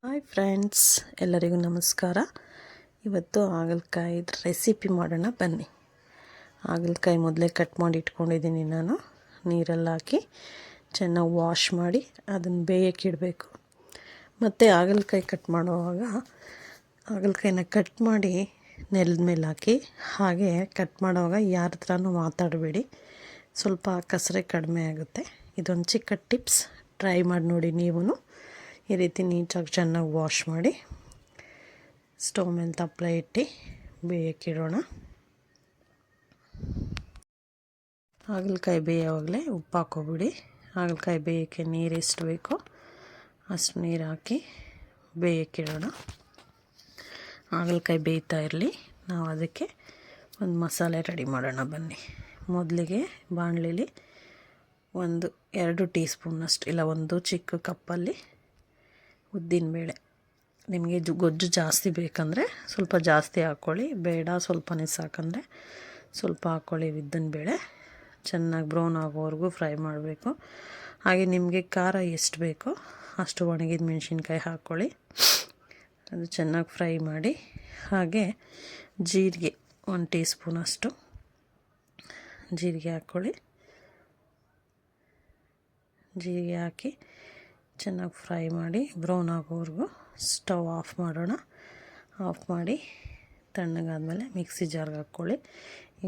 Hi friends, ಎಲ್ಲರಿಗೂ ನಮಸ್ಕಾರ. ಇವತ್ತು ಹಾಗಲಕಾಯಿ ರೆಸಿಪಿ ಮಾಡೋಣ ಬನ್ನಿ. ಹಾಗಲಕಾಯಿ ಮೊದಲೇ ಕಟ್ ಮಾಡಿ ಇಟ್ಕೊಂಡಿದ್ದೀನಿ. ನಾನು ನೀರಲ್ಲಿ ಹಾಕಿ ಚೆನ್ನಾಗಿ ವಾಶ್ ಮಾಡಿ ಅದನ್ನು ಬೇಯಕ್ಕೆ ಇಡಬೇಕು. ಮತ್ತು ಹಾಗಲಕಾಯಿ ಕಟ್ ಮಾಡುವಾಗ ಹಾಗಲಕಾಯಿನ ಕಟ್ ಮಾಡಿ ನೆಲದ ಮೇಲೆ ಹಾಕಿ, ಹಾಗೆ ಕಟ್ ಮಾಡುವಾಗ ಯಾರ ಹತ್ರನೂ ಮಾತಾಡಬೇಡಿ, ಸ್ವಲ್ಪ ಕಸರೆ ಕಡಿಮೆ ಆಗುತ್ತೆ. ಇದೊಂದು ಚಿಕ್ಕ ಟಿಪ್ಸ್, ಟ್ರೈ ಮಾಡಿ ನೋಡಿ ನೀವು. ಈ ರೀತಿ ನೀಟಾಗಿ ಚೆನ್ನಾಗಿ ವಾಶ್ ಮಾಡಿ ಸ್ಟವ್ ಮೇಲೆ ತಪ್ಪಲೆ ಇಟ್ಟು ಬೇಯಕ್ಕಿಡೋಣ. ಹಾಗಲಕಾಯಿ ಬೇಯೋವಾಗಲೇ ಉಪ್ಪು ಹಾಕೋಬಿಡಿ. ಹಾಗಲಕಾಯಿ ಬೇಯೋಕ್ಕೆ ನೀರು ಎಷ್ಟು ಬೇಕೋ ಅಷ್ಟು ನೀರು ಹಾಕಿ ಬೇಯಕ್ಕಿಡೋಣ. ಹಾಗಲಕಾಯಿ ಬೇಯ್ತಾ ಇರಲಿ, ನಾವು ಅದಕ್ಕೆ ಒಂದು ಮಸಾಲೆ ರೆಡಿ ಮಾಡೋಣ ಬನ್ನಿ. ಮೊದಲಿಗೆ ಬಾಣಲಿಲಿ 2 ಟೀ ಸ್ಪೂನಷ್ಟು, ಇಲ್ಲ ಒಂದು ಚಿಕ್ಕ ಕಪ್ಪಲ್ಲಿ ಉದ್ದಿನಬೇಳೆ. ನಿಮಗೆ ಗೊಜ್ಜು ಜಾಸ್ತಿ ಬೇಕಂದರೆ ಸ್ವಲ್ಪ ಜಾಸ್ತಿ ಹಾಕ್ಕೊಳ್ಳಿ, ಬೇಡ ಸ್ವಲ್ಪನೇ ಸಾಕಂದರೆ ಸ್ವಲ್ಪ ಹಾಕ್ಕೊಳ್ಳಿ. ಉದ್ದಿನಬೇಳೆ ಚೆನ್ನಾಗಿ ಬ್ರೌನ್ ಆಗೋವರೆಗೂ ಫ್ರೈ ಮಾಡಬೇಕು. ಹಾಗೆ ನಿಮಗೆ ಖಾರ ಎಷ್ಟು ಬೇಕೋ ಅಷ್ಟು ಒಣಗಿದ ಮೆಣಸಿನ್ಕಾಯಿ ಹಾಕ್ಕೊಳ್ಳಿ, ಅದು ಚೆನ್ನಾಗಿ ಫ್ರೈ ಮಾಡಿ. ಹಾಗೆ ಜೀರಿಗೆ 1 ಟೀ ಸ್ಪೂನಷ್ಟು ಜೀರಿಗೆ ಹಾಕ್ಕೊಳ್ಳಿ. ಜೀರಿಗೆ ಹಾಕಿ ಚೆನ್ನಾಗಿ ಫ್ರೈ ಮಾಡಿ ಬ್ರೌನ್ ಆಗೋವರೆಗೂ ಸ್ಟವ್ ಆಫ್ ಮಾಡೋಣ. ಆಫ್ ಮಾಡಿ ತಣ್ಣಗಾದಮೇಲೆ ಮಿಕ್ಸಿ ಜಾರ್ಗೆ ಹಾಕ್ಕೊಳ್ಳಿ.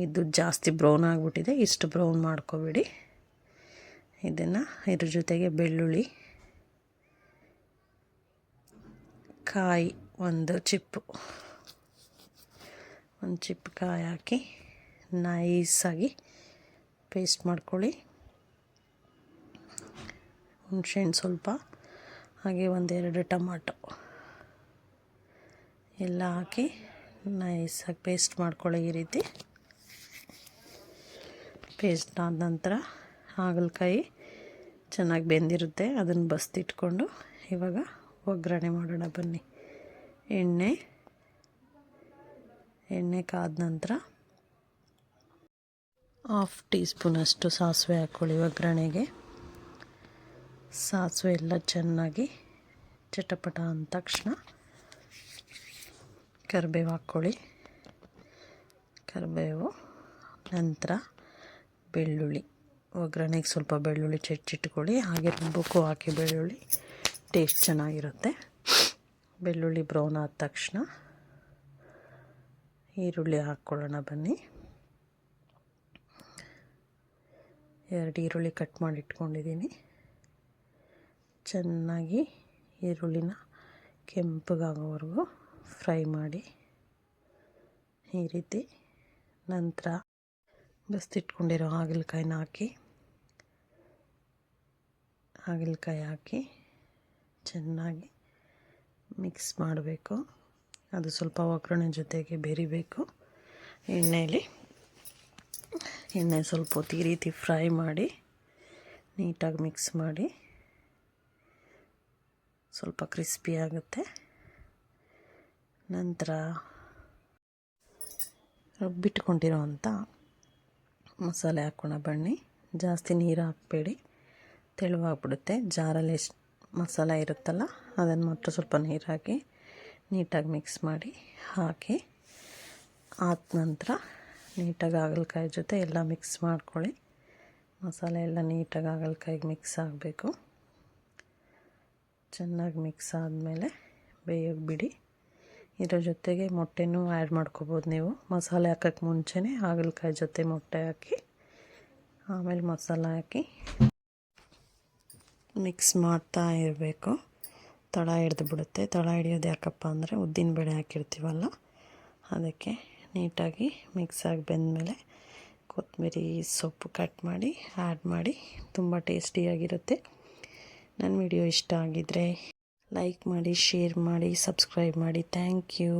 ಇದು ಜಾಸ್ತಿ ಬ್ರೌನ್ ಆಗಿಬಿಟ್ಟಿದೆ, ಇಷ್ಟು ಬ್ರೌನ್ ಮಾಡ್ಕೊಬೇಡಿ. ಇದ್ರ ಜೊತೆಗೆ ಬೆಳ್ಳುಳ್ಳಿ, ಕಾಯಿ, ಒಂದು ಚಿಪ್ಪು ಕಾಯಿ ಹಾಕಿ ನೈಸಾಗಿ ಪೇಸ್ಟ್ ಮಾಡ್ಕೊಳ್ಳಿ. ಹುಣಸೆಹಣ್ಣು ಸ್ವಲ್ಪ, ಹಾಗೆ 1-2 ಟೊಮಾಟೊ ಎಲ್ಲ ಹಾಕಿ ನೈಸಾಗಿ ಪೇಸ್ಟ್ ಮಾಡ್ಕೊಳ್ಳಿ. ಈ ರೀತಿ ಪೇಸ್ಟ್ ಆದ ನಂತರ ಹಾಗಲಕಾಯಿ ಚೆನ್ನಾಗಿ ಬೆಂದಿರುತ್ತೆ, ಅದನ್ನು ಬಸ್ತಿಟ್ಕೊಂಡು ಇವಾಗ ಒಗ್ಗರಣೆ ಮಾಡೋಣ ಬನ್ನಿ. ಎಣ್ಣೆ ಕಾದ ನಂತರ 1/2 ಟೀ ಸ್ಪೂನಷ್ಟು ಸಾಸಿವೆ ಹಾಕ್ಕೊಳ್ಳಿ. ಒಗ್ಗರಣೆಗೆ ಸಾಸಿವೆ ಎಲ್ಲ ಚೆನ್ನಾಗಿ ಚಟಪಟ ಅಂದ ತಕ್ಷಣ ಕರಿಬೇವು ಹಾಕ್ಕೊಳ್ಳಿ. ಕರಿಬೇವು ನಂತರ ಬೆಳ್ಳುಳ್ಳಿ. ಒಗ್ಗರಣೆಗೆ ಸ್ವಲ್ಪ ಬೆಳ್ಳುಳ್ಳಿ ಹೆಚ್ಚಿಟ್ಕೊಳ್ಳಿ, ಹಾಗೆ ರುಬ್ಬಕ್ಕೂ ಹಾಕಿ. ಬೆಳ್ಳುಳ್ಳಿ ಟೇಸ್ಟ್ ಚೆನ್ನಾಗಿರುತ್ತೆ. ಬೆಳ್ಳುಳ್ಳಿ ಬ್ರೌನ್ ಆದ ತಕ್ಷಣ ಈರುಳ್ಳಿ ಹಾಕ್ಕೊಳ್ಳೋಣ ಬನ್ನಿ. 2 ಈರುಳ್ಳಿ ಕಟ್ ಮಾಡಿ ಇಟ್ಕೊಂಡಿದ್ದೀನಿ. ಚೆನ್ನಾಗಿ ಈರುಳ್ಳಿನ ಕೆಂಪಗಾಗೋವರೆಗೂ ಫ್ರೈ ಮಾಡಿ ಈ ರೀತಿ. ನಂತರ ಬಸ್ತಿಟ್ಕೊಂಡಿರೋ ಹಾಗಲಕಾಯಿ ಹಾಕಿ ಚೆನ್ನಾಗಿ ಮಿಕ್ಸ್ ಮಾಡಬೇಕು. ಅದು ಸ್ವಲ್ಪ ಒಗ್ಗರಣೆ ಜೊತೆಗೆ ಬೆರಿಬೇಕು. ಎಣ್ಣೆ ಸ್ವಲ್ಪ ಹೊತ್ತು ಈ ರೀತಿ ಫ್ರೈ ಮಾಡಿ ನೀಟಾಗಿ ಮಿಕ್ಸ್ ಮಾಡಿ, ಸ್ವಲ್ಪ ಕ್ರಿಸ್ಪಿ ಆಗುತ್ತೆ. ನಂತರ ರುಬ್ಬಿಟ್ಕೊಂಡಿರೋ ಅಂಥ ಮಸಾಲೆ ಹಾಕೋಣ ಬನ್ನಿ. ಜಾಸ್ತಿ ನೀರು ಹಾಕಬೇಡಿ, ತೆಳುವಾಗ್ಬಿಡುತ್ತೆ. ಜಾರಲ್ಲಿ ಎಷ್ಟು ಮಸಾಲೆ ಇರುತ್ತಲ್ಲ ಅದನ್ನು ಮಾತ್ರ ಸ್ವಲ್ಪ ನೀರು ಹಾಕಿ ನೀಟಾಗಿ ಮಿಕ್ಸ್ ಮಾಡಿ ಹಾಕಿ. ಆದ ನಂತರ ನೀಟಾಗಿ ಹಾಗಲಕಾಯಿ ಜೊತೆ ಎಲ್ಲ ಮಿಕ್ಸ್ ಮಾಡ್ಕೊಳ್ಳಿ. ಮಸಾಲೆ ಎಲ್ಲ ನೀಟಾಗಿ ಹಾಗಲಕಾಯಿಗೆ ಮಿಕ್ಸ್ ಆಗಬೇಕು. ಚೆನ್ನಾಗಿ ಮಿಕ್ಸ್ ಆದಮೇಲೆ ಬೇಯೋಕ್ಕೆ ಬಿಡಿ. ಇದರ ಜೊತೆಗೆ ಮೊಟ್ಟೆನೂ ಆ್ಯಡ್ ಮಾಡ್ಕೋಬೋದು ನೀವು. ಮಸಾಲೆ ಹಾಕೋಕ್ಕೆ ಮುಂಚೆನೇ ಹಾಗಲಕಾಯಿ ಜೊತೆ ಮೊಟ್ಟೆ ಹಾಕಿ ಆಮೇಲೆ ಮಸಾಲೆ ಹಾಕಿ ಮಿಕ್ಸ್ ಮಾಡ್ತಾ ಇರಬೇಕು. ತಳ ಹಿಡ್ದು ಬಿಡುತ್ತೆ. ತಳ ಹಿಡಿಯೋದು ಯಾಕಪ್ಪ ಅಂದರೆ ಉದ್ದಿನಬೇಳೆ ಹಾಕಿರ್ತೀವಲ್ಲ, ಅದಕ್ಕೆ. ನೀಟಾಗಿ ಮಿಕ್ಸ್ ಆಗಿ ಬೆಂದಮೇಲೆ ಕೊತ್ತಂಬರಿ ಸೊಪ್ಪು ಕಟ್ ಮಾಡಿ ಆ್ಯಡ್ ಮಾಡಿ. ತುಂಬ ಟೇಸ್ಟಿಯಾಗಿರುತ್ತೆ. ನನ್ನ ವಿಡಿಯೋ ಇಷ್ಟ ಆಗಿದ್ದರೆ ಲೈಕ್ ಮಾಡಿ, ಶೇರ್ ಮಾಡಿ, ಸಬ್ಸ್ಕ್ರೈಬ್ ಮಾಡಿ. Thank you.